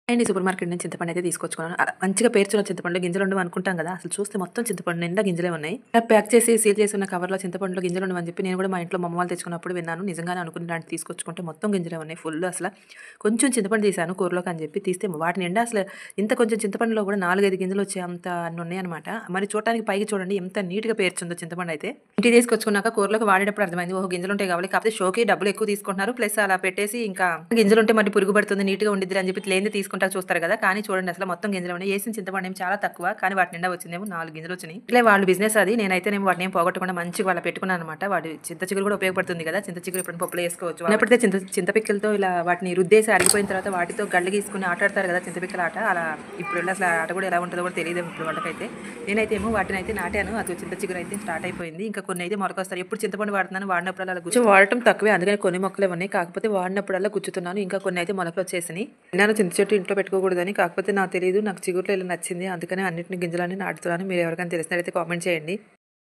And ఈ super market నుంచి చింతపండు అయితే తీసుకొచ్చుకున్నాను. మంచిగా పేర్చిన చింతపండు గింజలు ఉండవు అనుకుంటాం కదా, అసలు చూస్తే మొత్తం చింతపండు నిండా గింజలే ఉన్నాయి. ఇలా ప్యాక్ చేసి సీల్ చేసి ఉన్న కవర్లో చింతపండులో గింజలు ఉండవని చెప్పి నేను కూడా మా ఇంట్లో మా అమ్మ వాళ్ళు తెచ్చుకున్నప్పుడు విన్నాను. నిజంగానే అనుకుని లాంటి తీసుకొచ్చుకుంటే మొత్తం గింజలే ఉన్నాయి ఫుల్. అసలు కొంచెం చింతపండు తీసాను కూరలోకి అని చెప్పి తీస్తే వాటి నిండా అసలు ఇంత కొంచెం చింతపండులో కూడా 4-5 గింజలు వచ్చే అంత అన్ని ఉన్నాయన్నమాట. మరి చూడటానికి పైకి చూడండి ఎంత నీట్గా పేర్చుందో చింతపండు అయితే. ఇంటికి తీసుకొచ్చుకున్నాక కూరలోకి వాడేటప్పుడు అర్థమైంది, ఓహో గింజలు ఉంటాయి కాబట్టి. కాకపోతే షోకి డబ్బులు ఎక్కువ తీసుకుంటున్నారు, ప్లస్ అలా పెట్టేసి ఇంకా గింజలు ఉంటే మరి పురుగు పడుతుంది నీట్గా ఉండిద్ది అని చెప్పి లేనిది తీసుకుంటా చూస్తారు కదా. కానీ చూడండి అసలు మొత్తం గింజలు ఉన్నాయి. వేసిన చింతపండు ఏమో చాలా తక్కువ, కానీ వాటి నిండా వచ్చిందేమో 4 గింజలు వచ్చినాయి. ఇట్లా వాళ్ళ బిజినెస్ అది. నేనైతేనేమో వాటిని ఏం పోగొట్టకుండా మంచిగా వాళ్ళ పెట్టుకున్నాను అనమాట. వాటి చింత చిగురు కూడా ఉపయోగపడుతుంది కదా, చింత చిగురు ఇప్పుడు పప్పులో వేసుకోవచ్చు. అన్నప్పుడైతే చింతపిక్కలతో ఇలా వాటిని రుద్దేసి అరిగిపోయిన తర్వాత వాటితో గళ్ళు గీసుకుని ఆటాడతారు కదా చింతపిక్కల ఆట. అలా ఇప్పుడు అసలు ఆట కూడా ఎలా ఉంటుందో కూడా తెలియదు ఇప్పుడు వాళ్ళకైతే. నేనైతే ఏమో వాటిని అయితే నాటాను, అది చింత చిగురు అయితే స్టార్ట్ అయిపోయింది. ఇంకా కొన్ని అయితే మొలకొస్తారు. ఎప్పుడు చింతపండు వాడుతున్నాను, వాడినప్పుడు అలా గుచ్చు వాడటం తక్కువే, అందుకని కొన్ని మొక్కలే ఉన్నాయి. కాకపోతే వాడినప్పుడల్లా గుచ్చుతున్నాను. ఇంకా కొన్ని అయితే మొలకలు వచ్చేసినాయి. నేను చింత చెట్టు ఇంట్లో పెట్టుకోకూడదని, కాకపోతే నాకు తెలియదు, నాకు చిగురులో ఇలా నచ్చింది, అందుకని అన్నింటిని గింజలన్నీ నాటుతున్నాను. మీరు ఎవరికైనా తెలిసినట్లయితే కామెంట్ చేయండి.